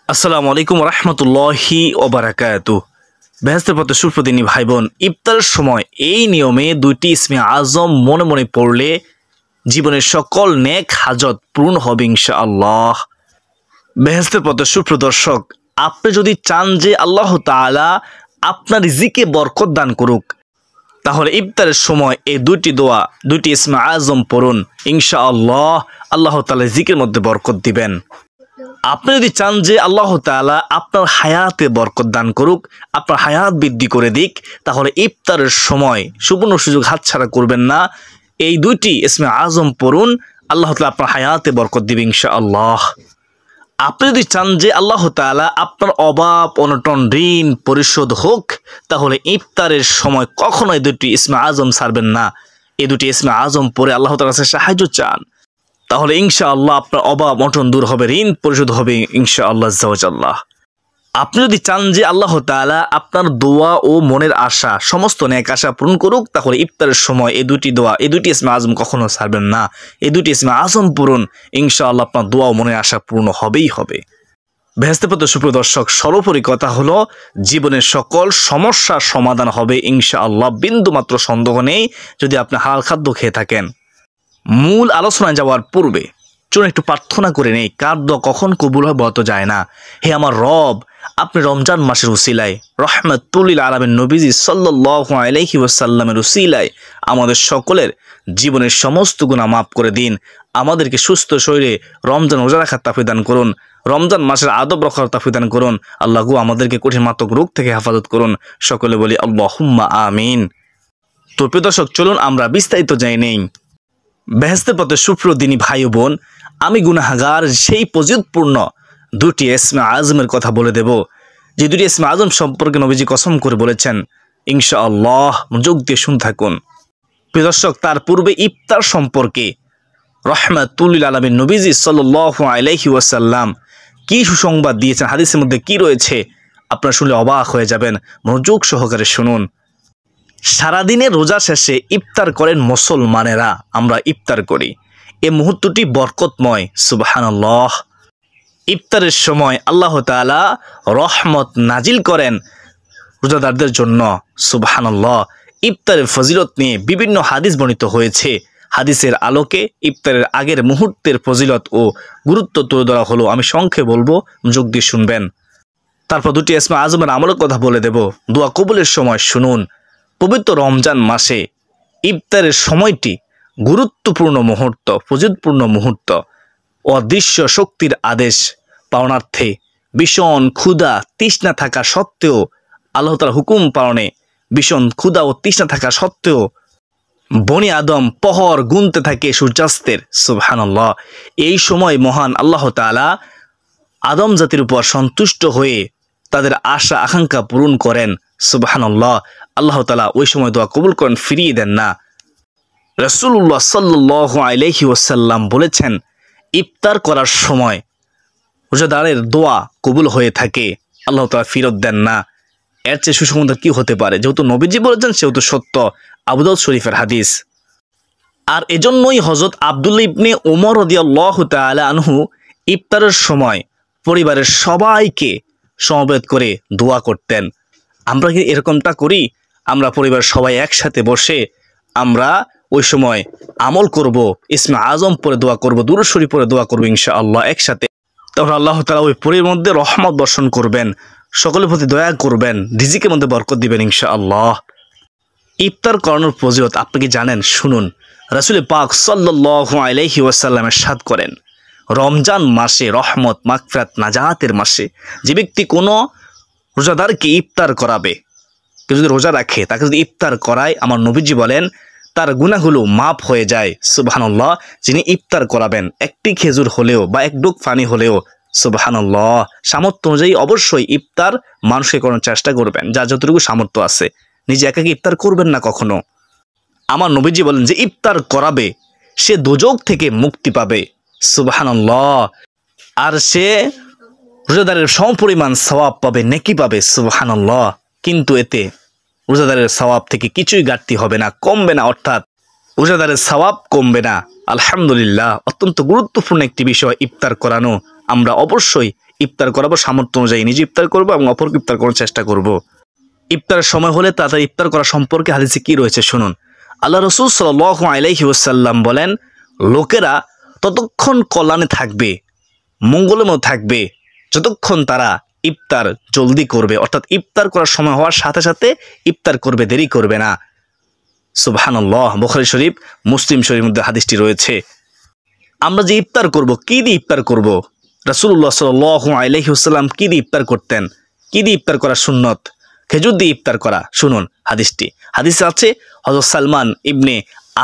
আসসালামু আলাইকুম রহমতুল্লাহি ওবারাকাতু। বেহেশতের পথে সুপ্রদিনী ভাই বোন, ইফতারের সময় এই নিয়মে দুইটি ইসমে আজম মনে মনে পড়লে জীবনের সকল নেক হাজত পূর্ণ হবে ইনশাআল্লাহ। বেহেশতের পথে সুপ্রদর্শক, আপনি যদি চান যে আল্লাহ তাআলা আপনার রিজিকে বরকত দান করুক, তাহলে ইফতারের সময় এই দুইটি দোয়া, দুইটি ইসমে আজম পড়ুন। ইনশাআল্লাহ আল্লাহ তাআলা রিজিকের মধ্যে বরকত দিবেন। আপনি যদি চান যে আল্লাহ তাআলা আপনার হায়াতে বরকত দান করুক, আপনার হায়াত বৃদ্ধি করে দিক, তাহলে ইফতারের সময় সুবর্ণ সুযোগ হাতছাড়া করবেন না। এই দুইটি ইসমে আজম পড়ুন, আল্লাহ তাআলা আপনার হায়াতে বরকত দিবে ইনশাআল্লাহ। আপনি যদি চান যে আল্লাহ তাআলা আপনার অভাব অনটন ঋণ পরিশোধ হোক, তাহলে ইফতারের সময় কখনোই দুটি ইসমে আজম ছাড়বেন না। এই দুটি ইসমে আজম পড়ে আল্লাহ তাআলার কাছে সাহায্য চান, তাহলে ইনশাআল্লাহ আপনার অভাব অনটন দূর হবে, ঋণ পরিশোধ হবে ইনশাআল্লাহ আজ্জা ওয়া জাল্লা। আপনি যদি চান যে আল্লাহ তাআলা আপনার দোয়া ও মনের আশা, সমস্ত নেক আশা পূরণ করুক, তাহলে ইফতারের সময় এই দুটি দোয়া, এই দুটি ইসমে আজম কখনো ছাড়বেন না। এই দুটি ইসমে আজম পূরণ, ইনশাআল্লাহ আপনার দোয়া ও মনের আশা পূর্ণ হবেই হবে। বেহেশতের পথে সুপ্রদর্শক, সর্বোপরি কথা হলো জীবনের সকল সমস্যার সমাধান হবে ইনশাআল্লাহ, বিন্দুমাত্র সন্দেহ নেই, যদি আপনি হালাল খাদ্য খেয়ে থাকেন। মূল আলোচনায় যাওয়ার পূর্বে চলুন একটু প্রার্থনা করে নেই, কার দোয়া কখন কবুল হয় বলা তো যায় না। হে আমার রব, আপনি রমজান মাসের উসিলায়, রহমাতুল লিল আলামিন নবীজি সাল্লাল্লাহু আলাইহি ওয়াসাল্লামের উসিলায় আমাদের সকলের জীবনের সমস্ত গুনাহ মাফ করে দিন। আমাদেরকে সুস্থ শরীরে রমজান রোজা রাখার তাওফিক দান করুন, রমজান মাসের আদব রক্ষার তাওফিক দান করুন। আল্লাহ গো, আমাদেরকে কঠিন মারাত্মক রোগ থেকে হেফাজত করুন। সকলে বলি আল্লাহুম্মা আমিন। তো প্রিয় দর্শক, চলুন আমরা বিস্তারিত জেনে নেই। বেহেশতের পথে সুপ্রদিনী ভাই বোন, আমি গুনাহগার সেই ফজিলতপূর্ণ দুটি ইসমে আজমের কথা বলে দেব, যে দুটি ইসমে আজম সম্পর্কে নবীজি কসম করে বলেছেন। ইনশাআল্লাহ মনোযোগ দিয়ে শুনতে থাকুন। প্রিয় দর্শক, তার পূর্বে ইফতার সম্পর্কে রহমাতুল লিল আলামিন নবীজি সাল্লাল্লাহু আলাইহি ওয়াসাল্লাম কি সুসংবাদ দিয়েছেন, হাদিসের মধ্যে কি রয়েছে, আপনারা শুনলে অবাক হয়ে যাবেন। মনোযোগ সহকারে শুনুন। সারাদিনের রোজা শেষে ইফতার করেন মুসলমানেরা, আমরা ইফতার করি। এই মুহূর্তটি বরকতময়, সুবহানাল্লাহ। ইফতারের সময় আল্লাহ তাআলা রহমত নাজিল করেন রোজাদারদের জন্য, সুবহানাল্লাহ। ইফতারের ফজিলত নিয়ে বিভিন্ন হাদিস বর্ণিত হয়েছে। হাদিসের আলোকে ইফতারের আগের মুহূর্তের ফজিলত ও গুরুত্ব তুলে ধরা হলো। আমি সংক্ষেপে বলবো, মনোযোগ দিয়ে শুনবেন। তারপর দুটি ইসমে আজমের আমলের কথা বলে দেব। দোয়া কবুলের সময় শুনুন। পবিত্র রমজান মাসে ইফতারের সময়টি গুরুত্বপূর্ণ মুহূর্ত, ফজিলতপূর্ণ মুহূর্ত। অদৃশ্য শক্তির আদেশ পালনার্থে ভীষণ ক্ষুধা তৃষ্ণা থাকা সত্ত্বেও, আল্লাহ তাআলার হুকুম পালনে ভীষণ ক্ষুধা ও তৃষ্ণা থাকা সত্ত্বেও বনি আদম প্রহর গুনতে থাকে সূর্যাস্তের, সুবহানাল্লাহ। এই সময় মহান আল্লাহ তাআলা আদম জাতির উপর সন্তুষ্ট হয়ে তাদের আশা আকাঙ্ক্ষা পূরণ করেন, সুবহানাল্লাহ। আল্লাহ তাআলা ওই সময় দোয়া কবুল করেন, ফিরিয়ে দেন না। রাসূলুল্লাহ সাল্লাল্লাহু আলাইহি ওয়াসাল্লাম বলেছেন, ইফতার করার সময় রোজাদারের দোয়া কবুল হয়ে থাকে, আল্লাহ তাআলা ফেরত দেন না। এর চেয়ে সুসংবাদ কি হতে পারে? যেহেতু নবীজি বলেছেন সেহেতু সত্য। আবু দাউদ শরীফের হাদিস। আর এজন্যই হযরত আব্দুল্লাহ ইবনে ওমর রাদিয়াল্লাহু তাআলা আনহু ইফতারের সময় পরিবারের সবাইকে সমবেত করে দোয়া করতেন। আমরা কি এরকমটা করি? আমরা পরিবারের সবাই একসাথে বসে আমরা ওই সময় আমল করব, ইসমে আজম পড়ে দোয়া করব, দুরূদ শরীফ পড়ে দোয়া করব ইনশাআল্লাহ একসাথে। তখন আল্লাহ তাআলা ওই পরিবারের মধ্যে রহমত বর্ষণ করবেন, সকলের প্রতি দয়া করবেন, রিজিকের মধ্যে বরকত দিবেন ইনশাআল্লাহ। ইফতার করানোর ফজিলত আপনি কি জানেন? শুনুন। রাসূল পাক সাল্লাল্লাহু আলাইহি ওয়াসাল্লাম ইরশাদ করেন, রমজান মাসে রহমত, মাগফিরাত, নাজাতের মাসে যে ব্যক্তি কোনো রোজাদারকে ইফতার করাবে, কেউ যদি রোজা রাখে তাকে যদি ইফতার করায়, আমার নবীজি বলেন তার গুনাহগুলো মাফ হয়ে যায়, সুবহানাল্লাহ। যিনি ইফতার করাবেন, একটি খেজুর হলেও বা এক ডুক পানি হলেও, সুবহানাল্লাহ, সামর্থ্য অনুযায়ী অবশ্যই ইফতার মানুষকে করার চেষ্টা করবেন, যার যতটুকু সামর্থ্য আছে। নিজে একাকে ইফতার করবেন না কখনো। আমার নবীজি বলেন যে ইফতার করাবে সে দোজখ থেকে মুক্তি পাবে, সুবহানাল্লাহ। আর সে রোজাদারের সমপরিমাণ সওয়াব পাবে, নেকি পাবে, সুবহানাল্লাহ। কিন্তু এতে রোজাদারের সওয়াব থেকে কিছুই ঘাটতি হবে না, কমবে না, অর্থাৎ রোজাদারের সওয়াব কমবে না। আলহামদুলিল্লাহ, অত্যন্ত গুরুত্বপূর্ণ একটি বিষয় ইফতার করানো। আমরা অবশ্যই ইফতার করাবো সামর্থ্য অনুযায়ী, নিজে ইফতার করবো এবং অপরকে ইফতার করার চেষ্টা করব। ইফতারের সময় হলে তাড়াতাড়ি ইফতার করা সম্পর্কে হাদিসে কি রয়েছে শুনুন। আল্লাহ রাসূল সাল্লাল্লাহু আলাইহি ওয়াসাল্লাম বলেন, লোকেরা ততক্ষণ কল্যাণে থাকবে, মঙ্গলময় থাকবে, যতক্ষণ তারা ইফতার জলদি করবে, অর্থাৎ ইফতার করার সময় হওয়ার সাথে সাথে ইফতার করবে, দেরি করবে না। সুবহানাল্লাহ, বুখারী শরীফ, মুসলিম শরীফের মধ্যে হাদিসটি রয়েছে। আমরা যে ইফতার করব, কি দিয়ে ইফতার করব? রাসূলুল্লাহ সাল্লাল্লাহু আলাইহি ওয়াসাল্লাম কি দিয়ে ইফতার করতেন? কি দিয়ে ইফতার করা সুন্নত? খেজুর দিয়ে ইফতার করা। শুনুন হাদিসটি। হাদিসে আছে হযরত সালমান ইবনে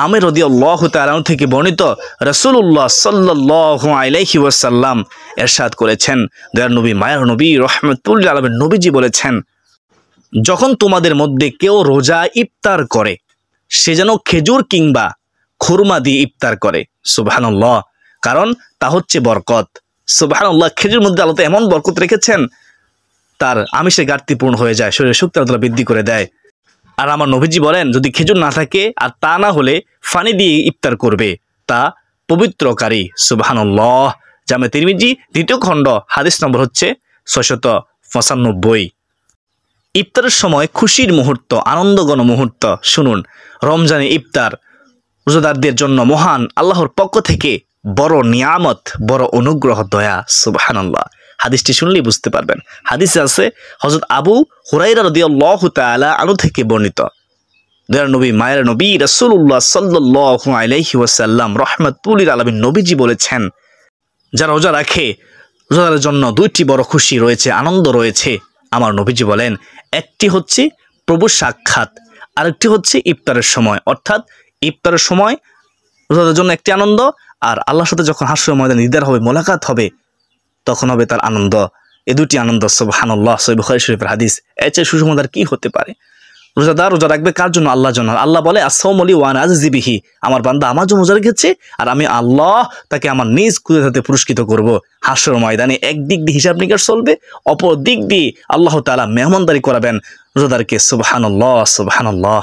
আমির রাদিয়াল্লাহু তাআলা থেকে বর্ণিত, রাসূলুল্লাহ সাল্লাল্লাহু আলাইহি ওয়াসাল্লাম ইরশাদ করেছেন, দয়ার নবী, মায়ার নবী, রাহমাতুল লিল আলামিন নবীজি বলেছেন, যখন তোমাদের মধ্যে কেউ রোজা ইফতার করে, সে যেন খেজুর কিংবা খুরমা দিয়ে ইফতার করে। সুবহানাল্লাহ, কারণ তা হচ্ছে বরকত। সুবহানাল্লাহ, খেজুর মধ্যে আল্লাহ এমন বরকত রেখেছেন, তার আমিষের ঘাটতি পূর্ণ হয়ে যায়, শরীরের শক্তি আল্লাহ বৃদ্ধি করে দেয়। আর আমার নবীজি বলেন, যদি খেজুর না থাকে আর তা না হলে পানি দিয়ে ইফতার করবে, তা পবিত্রকারী। সুবহানাল্লাহ। জামে তিরমিজি 2য় খণ্ড, হাদিস নম্বর হচ্ছে 695। ইফতারের সময় খুশির মুহূর্ত, আনন্দঘন মুহূর্ত। শুনুন, রমজানে ইফতার রোজাদারদের জন্য মহান আল্লাহর পক্ষ থেকে বড় নিয়ামত, বড় অনুগ্রহ, দয়া। সুবহানাল্লাহ, হাদিসটি শুনলেই বুঝতে পারবেন। হাদিসে আছে হযরত আবু হুরায়রা রাদিয়াল্লাহু তাআলা আনহু থেকে বর্ণিত, দয়ার নবী, মায়ের নবী, রাসূলুল্লাহ সাল্লাল্লাহু আলাইহি ওয়াসাল্লাম রাহমাতুল লিল আলামিন নবীজি বলেছেন, যারা রোজা রাখে, রোজাদারের জন্য 2টি বড় খুশি রয়েছে, আনন্দ রয়েছে। আমার নবীজি বলেন, একটি হচ্ছে প্রভু সাক্ষাৎ, আরেকটি হচ্ছে ইফতারের সময়। অর্থাৎ ইফতারের সময় রোজাদারের জন্য একটি আনন্দ, আর আল্লাহর সাথে যখন হাসরের ময়দানে দিদার হবে, মোলাকাত হবে, তখন হবে তার আনন্দ। এই 2টি আনন্দ। সুবহানাল্লাহ, সহিহ বুখারী শরীফের হাদিস। এর চেয়ে সুসমাদার কি হতে পারে? রোজাদার রোজা রাখবে কার জন্য? আল্লাহর জন্য। আল্লাহ বলে, আস-সাওমু লি ওয়া আনা আজজি বিহি, আমার বান্দা আমার জন্য রোজা রেখেছে আর আমি আল্লাহ তাকে আমার নিজ কুদরতে পুরস্কৃত করব। হাসরের ময়দানে একদিক দিয়ে হিসাব নিকাশ চলবে, অপর দিক দিয়ে আল্লাহ তাআলা মেহমানদারি করাবেন রোজাদারকে। সুবহানাল্লাহ, সুবহানাল্লাহ।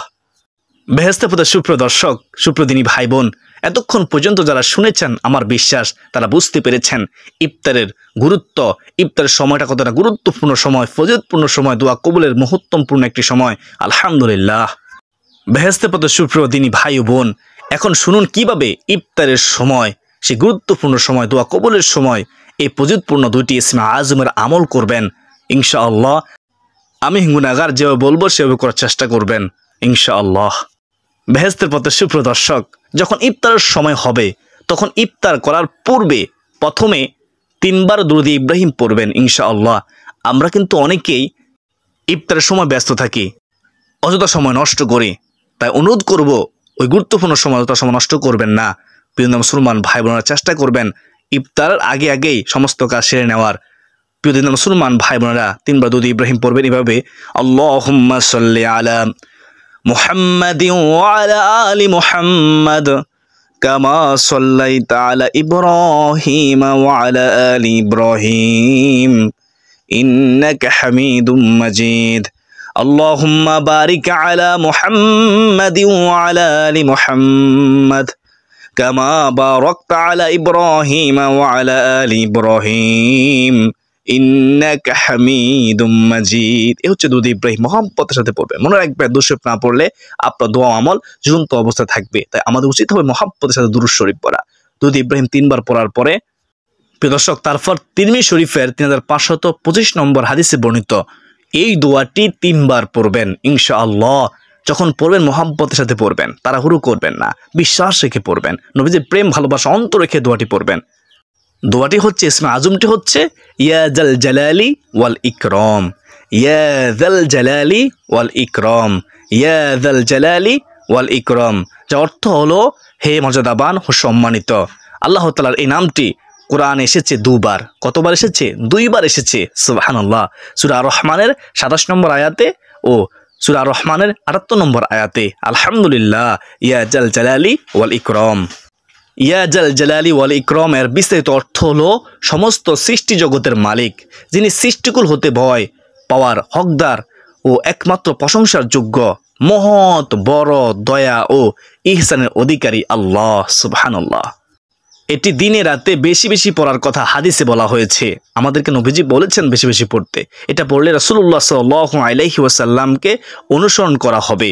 বেহেশতের পথে সুপ্রিয় দর্শক, সুপ্রিয় দিনী ভাই বোন, এতক্ষণ পর্যন্ত যারা শুনেছেন, আমার বিশ্বাস তারা বুঝতে পেরেছেন ইফতারের গুরুত্ব, ইফতারের সময়টা কতটা গুরুত্বপূর্ণ সময়, ফজিলতপূর্ণ সময়, দোয়া কবুলের মহত্বপূর্ণ একটি সময়। আলহামদুলিল্লাহ। বেহেশতের পথে সুপ্রিয় দিনী ভাই ও বোন, এখন শুনুন কিভাবে ইফতারের সময়, সে গুরুত্বপূর্ণ সময়, দোয়া কবুলের সময়, এই ফজিলতপূর্ণ 2টি ইসমে আজমের আমল করবেন। ইনশাআল্লাহ আমি গুনাহগার যেভাবে বলবো সেভাবে করার চেষ্টা করবেন ইনশাআল্লাহ। বেহেশতের পথে সুপ্রিয় দর্শক, যখন ইফতারের সময় হবে, তখন ইফতার করার পূর্বে প্রথমে 3 বার দুরূদ ইব্রাহিম পড়বেন ইনশাআল্লাহ। আমরা কিন্তু অনেকেই ইফতারের সময় ব্যস্ত থাকি, অযথা সময় নষ্ট করি, তাই অনুরোধ করব ওই গুরুত্বপূর্ণ সময় অযথা সময় নষ্ট করবেন না। প্রিয় মুসলমান ভাই বোনেরা, চেষ্টা করবেন ইফতারের আগেই সমস্ত কাজ সেরে নেওয়ার। প্রিয় মুসলমান ভাই বোনেরা, 3 বার দুরূদ ইব্রাহিম পড়বেন এভাবে, আল্লাহুম্মা সাল্লি আলা محمد وعلى آل محمد كما صليت على إبراهيم وعلى آل إبراهيم إنك حميد مجيد اللهم بارك على محمد وعلى آل محمد كما باركت على إبراهيم وعلى آل إبراهيم ইন্নাকা হামিদুম মাজিদ। এই হচ্ছে দুরূদ ইব্রাহিম, মহব্বতের সাথে পড়বেন। মনে রাখবেন, দুরূদ শরীফ না পড়লে আপনার দোয়া আমল ঝুলন্ত অবস্থায় থাকবে। তাই আমাদের উচিত হবে মহব্বতের সাথে দুরূদ শরীফ পড়া। দুরূদ ইব্রাহিম 3 বার পড়ার পরে প্রিয় দর্শক, তারপর তিরমিজি শরীফের 3525 নম্বর হাদিসে বর্ণিত এই দোয়াটি 3 বার পড়বেন ইনশাআল্লাহ। যখন পড়বেন মহব্বতের সাথে পড়বেন, তাড়াহুড়ো করবেন না, বিশ্বাস রেখে পড়বেন, নবীজির প্রেম ভালোবাসা অন্তর রেখে দোয়াটি পড়বেন। দোয়াটি হচ্ছে, ইসমে আজমটি হচ্ছে ইয়া যাল জালালি ওয়াল ইকরাম, ইয়া যাল জালালি ওয়াল ইকরাম, ইয়া যাল জালালি ওয়াল ইকরাম, যার অর্থ হলো হে মর্যাদাবান ও সম্মানিত। আল্লাহ তাআলার এই নামটি কোরআনে এসেছে 2 বার। কতবার এসেছে? 2 বার এসেছে। সুবহানাল্লাহ। সূরা আর-রহমানের 27 নম্বর আয়াতে ও সূরা আর-রহমানের 78 নম্বর আয়াতে। আলহামদুলিল্লাহ, ইয়া জাল জালালি ওয়াল ইকরাম। ইয়া জাল জালালি ওয়াল ইকরামের বিস্তারিত অর্থ হলো সমস্ত সৃষ্টি জগতের মালিক, যিনি সৃষ্টিকুল হতে ভয় পাওয়ার হকদার ও একমাত্র প্রশংসার যোগ্য, মহৎ বড় দয়া ও ইহসানের অধিকারী আল্লাহ। সুবহানাল্লাহ। এটি দিনে রাতে বেশি বেশি পড়ার কথা হাদিসে বলা হয়েছে। আমাদেরকে নবীজি বলেছেন বেশি বেশি পড়তে। এটা পড়লে রাসূলুল্লাহ সাল্লাল্লাহু আলাইহি ওয়াসাল্লামকে অনুসরণ করা হবে।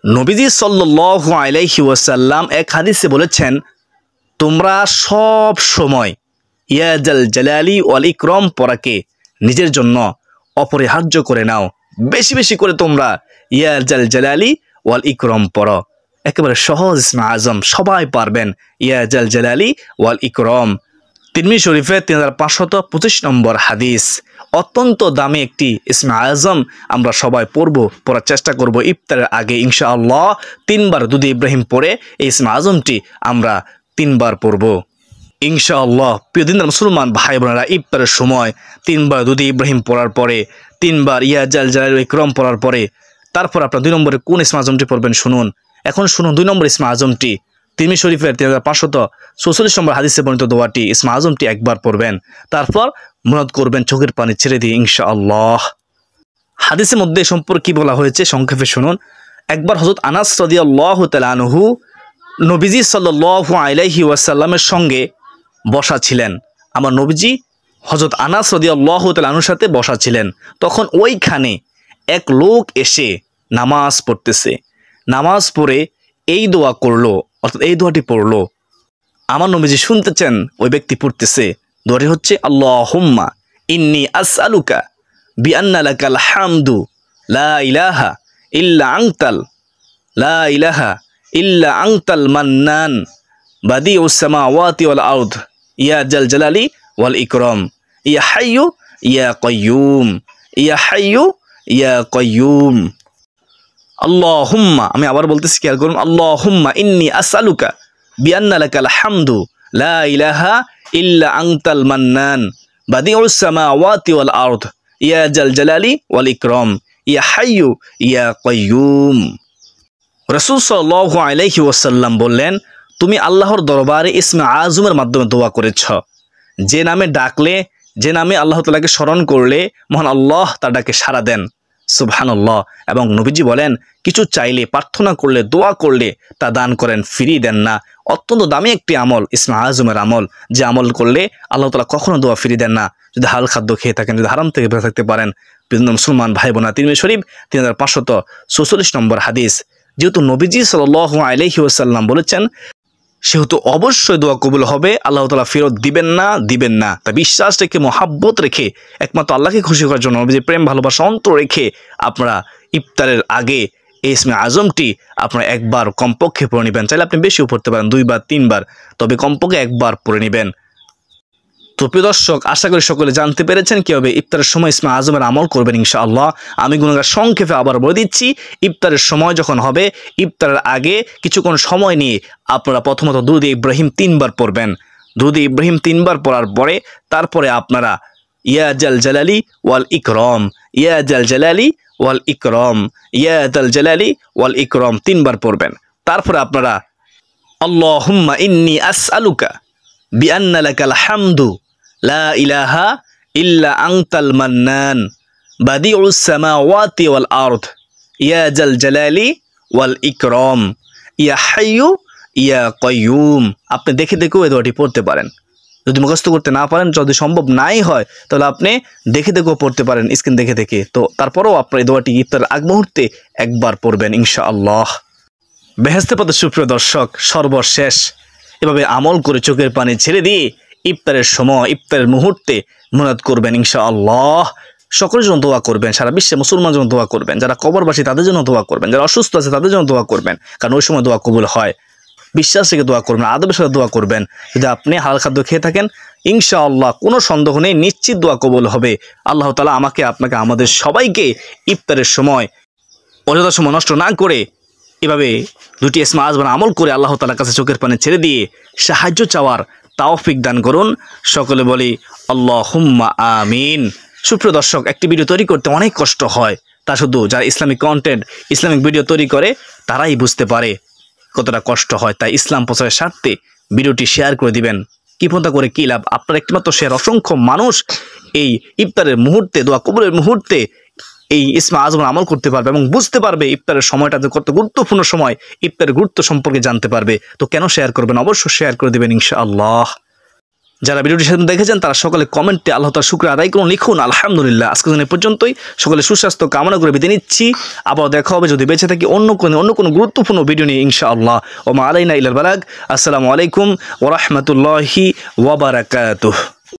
নবীজি সাল্লাল্লাহু আলাইহি ওয়াসাল্লাম এক হাদিসে বলেছেন, তোমরা সব সময় ইয়া জাল জালালি ওয়াল ইকরাম পড়াকে নিজের জন্য অপরিহার্য করে নাও। বেশি বেশি করে তোমরা ইয়া জাল জালালি ওয়াল ইকরাম পড়ো। একেবারে সহজ ইসমে আজম, সবাই পারবেন। ইয়া জাল জালালি ওয়াল ইকরাম, তিরমিজি শরীফে 3525 নম্বর হাদিস। অত্যন্ত দামি একটি ইসমে আজম আমরা সবাই পড়ার চেষ্টা করব ইফতারের আগে ইনশাআল্লাহ। 3 বার দুরূদ ইব্রাহিম পড়ে এই ইসমে আজমটি আমরা 3 বার পড়ব ইনশাআল্লাহ। প্রিয় দিনদার মুসলমান ভাই বোনেরা, ইফতারের সময় 3 বার দুরূদ ইব্রাহিম পড়ার পরে, 3 বার ইয়া জাল জালালি ওয়াল ইকরাম পড়ার পরে তারপর আপনার 2 নম্বরে কোন ইসমে আজমটি পড়বেন শুনুন। এখন শুনুন 2 নম্বর ইসমে আজমটি। তিরমিজি শরীফের 3544 নম্বর হাদিসে বর্ণিত দোয়াটি, ইসমে আজমটি একবার পড়বেন। তারপর মুনাদ করবেন চোখের পানি ছেড়ে দিয়ে ইনশাআল্লাহ। হাদিসের মধ্যে সম্পর্কে কি বলা হয়েছে সংক্ষেপে শুনুন। একবার হযরত আনাস রাদিয়াল্লাহু তাআলা আনহু নবীজি সাল্লাল্লাহু আলাইহি ওয়াসাল্লামের সঙ্গে বসা ছিলেন। আমার নবীজি হযরত আনাস রাদিয়াল্লাহু তাআলা আনহুর সাথে বসা ছিলেন। তখন ওইখানে এক লোক এসে নামাজ পড়তেছে। নামাজ পড়ে এই দোয়া করলো, অর্থাৎ এই দোয়াটি পড়লো। আমার নবীজি শুনতেছেন ওই ব্যক্তি পড়তেছে। দোয়াটি হচ্ছে, আল্লাহুম্মা ইন্নী আসআলুকা বিআন্না লাকাল হামদু লা ইলাহা ইল্লা আনতাল মান্নান বাদিউস সামাওয়াতি ওয়াল আরদ ইয়া জাল জালালি ওয়াল ইকরাম ইয়া হাইয়্যু ইয়া কাইয়্যুম ইয়া হাইয়্যু ইয়া কাইয়্যুম। আল্লাহুম্মা, আমি আবার বলতেছি, খেয়াল করুন। আল্লাহুম্মা ইন্নী আসআলুকা বিআন্না লাকাল হামদু লা ইলাহা ইল্লা আনতাল মান্নান বাদিউস সামাওয়াতি ওয়াল আরদ ইয়া জাল জালালি ওয়াল ইকরাম ইয়া হাইয়্যু ইয়া কাইয়্যুম। রাসূল সাল্লাল্লাহু আলাইহি ওয়াসাল্লাম বললেন, তুমি আল্লাহর দরবারে ইসমে আজমের মাধ্যমে দোয়া করেছ। যে নামে ডাকলে, যে নামে আল্লাহ তাআলাকে স্মরণ করলে মহান আল্লাহ তার ডাকে সাড়া দেন। সুবহানাল্লাহ। এবং নবীজি বলেন, কিছু চাইলে, প্রার্থনা করলে, দোয়া করলে তা দান করেন, ফিরিয়ে দেন না। অত্যন্ত দামি একটি আমল ইসমে আজমের আমল, যে আমল করলে আল্লাহ তাআলা কখনো দোয়া ফিরিয়ে দেন না। যদি হালাল খাদ্য খেয়ে থাকেন, যদি হারাম থেকে বেঁচে থাকতে পারেন। মুসলমান ভাই বোনা, তিরমিজি শরীফ 3544 নম্বর হাদিস। যেহেতু নবীজি সাল্লাল্লাহু আলাইহি ওয়াসাল্লাম বলেছেন, সেহেতু অবশ্যই দোয়া কবুল হবে। আল্লাহ তাআলা ফেরত দিবেন না। তা বিশ্বাস রেখে, মহাব্বত রেখে, একমাত্র আল্লাহকে খুশি করার জন্য নবীজির প্রেম ভালোবাসা অন্তর রেখে আপনারা ইফতারের আগে এই ইসমে আজমটি আপনারা একবার কমপক্ষে পড়ে নেবেন। চাইলে আপনি বেশিও পড়তে পারেন, 2 বার 3 বার, তবে কমপক্ষে একবার পড়ে নেবেন। তো প্রিয় দর্শক, আশা করি সকলে জানতে পেরেছেন কীভাবে ইফতারের সময় ইসমে আজমের আমল করবেন ইনশাআল্লাহ। আমি গুণগার সংক্ষেপে আবার বলে দিচ্ছি। ইফতারের সময় যখন হবে, ইফতারের আগে কিছুক্ষণ সময় নিয়ে আপনারা প্রথমত দুরূদ ইব্রাহিম 3 বার পড়বেন। দুরূদ ইব্রাহিম 3 বার পড়ার পরে তারপরে আপনারা ইয়া জাল জালালি ওয়াল ইকরাম, ইয়া জাল জালালি ওয়াল ইকরাম, ইয়া জাল জালালি ওয়াল ইকরাম 3 বার পড়বেন। তারপরে আপনারা আল্লাহুম্মা ইন্নী আসআলুকা বিআন্না লাকাল হামদু লা ইলাহা ইল্লা আনতাল মান্নান বাদিউস সামাওয়াতি ওয়াল আরদ ইয়া জাল জালালি ওয়াল ইকরাম ইয়া হাইয়্যু ইয়া কাইয়্যুম। আপনি দেখে দেখেও এই দোয়াটি পড়তে পারেন। যদি মুখস্থ করতে না পারেন, যদি সম্ভব নাই হয়, তাহলে আপনি দেখে দেখেও পড়তে পারেন, স্ক্রিন দেখে দেখে। তো তারপরেও আপনার এই দোয়াটি ইফতারের আগ মুহূর্তে একবার পড়বেন ইনশাআল্লাহ। বেহেশতের পথে সুপ্রিয় দর্শক, সর্বশেষ এভাবে আমল করে চোখের পানি ছেড়ে দিয়ে ইফতারের সময়, ইফতারের মুহূর্তে মুনাদ করবেন ইনশাআল্লাহ। সকলের জন্য দোয়া করবেন, সারা বিশ্বে মুসলমানের জন্য দোয়া করবেন, যারা কবরবাসী তাদের জন্য দোয়া করবেন, যারা অসুস্থ আছে তাদের জন্য দোয়া করবেন, কারণ ওই সময় দোয়া কবুল হয়। বিশ্বাস থেকে দোয়া করবেন, আদবের সাথে দোয়া করবেন। যদি আপনি হালাল খাদ্য খেয়ে থাকেন, ইনশাআল্লাহ কোনো সন্দেহ নেই, নিশ্চিত দোয়া কবুল হবে। আল্লাহ তাআলা আমাকে, আপনাকে, আমাদের সবাইকে ইফতারের সময় অযথা সময় নষ্ট না করে এভাবে 2টি ইসমে আজম আমল করে আল্লাহ তাআলার কাছে চোখের পানি ছেড়ে দিয়ে সাহায্য চাওয়ার তৌফিক দান করুন। সকলে বলি আল্লাহুম্মা আমিন। সুপ্রিয় দর্শক, একটি ভিডিও তৈরি করতে অনেক কষ্ট হয়, তা শুধু যারা ইসলামিক কন্টেন্ট, ইসলামিক ভিডিও তৈরি করে তারাই বুঝতে পারে কতটা কষ্ট হয়। তাই ইসলাম প্রচারের স্বার্থে ভিডিওটি শেয়ার করে দিবেন। কি পন্থা করে কি লাভ? আপনার একটিমাত্র শেয়ার অসংখ্য মানুষ এই ইফতারের মুহূর্তে, দোয়া কবুলের মুহূর্তে এই ইসমে আজমের আমল করতে পারবে এবং বুঝতে পারবে ইফতারের সময়টা যে কত গুরুত্বপূর্ণ সময়, ইফতারের গুরুত্ব সম্পর্কে জানতে পারবে। তো কেন শেয়ার করবেন? অবশ্যই শেয়ার করে দেবেন ইনশাআল্লাহ। যারা ভিডিওটি সাথে দেখেছেন তারা সকলে কমেন্টে আল্লাহ তাআলার শুকর আদায় করুন, লিখুন আলহামদুলিল্লাহ। আজকের দিন পর্যন্তই, সকলে সুস্বাস্থ্য কামনা করে বিদায় নিচ্ছি। আবার দেখা হবে যদি বেঁচে থাকি অন্য কোনো গুরুত্বপূর্ণ ভিডিও নিয়ে ইনশাআল্লাহ। ওয়া মা আলাইনা ইল্লাল বালাগ। আসসালামু আলাইকুম ওয়া রাহমাতুল্লাহি ওয়া বারাকাতুহু।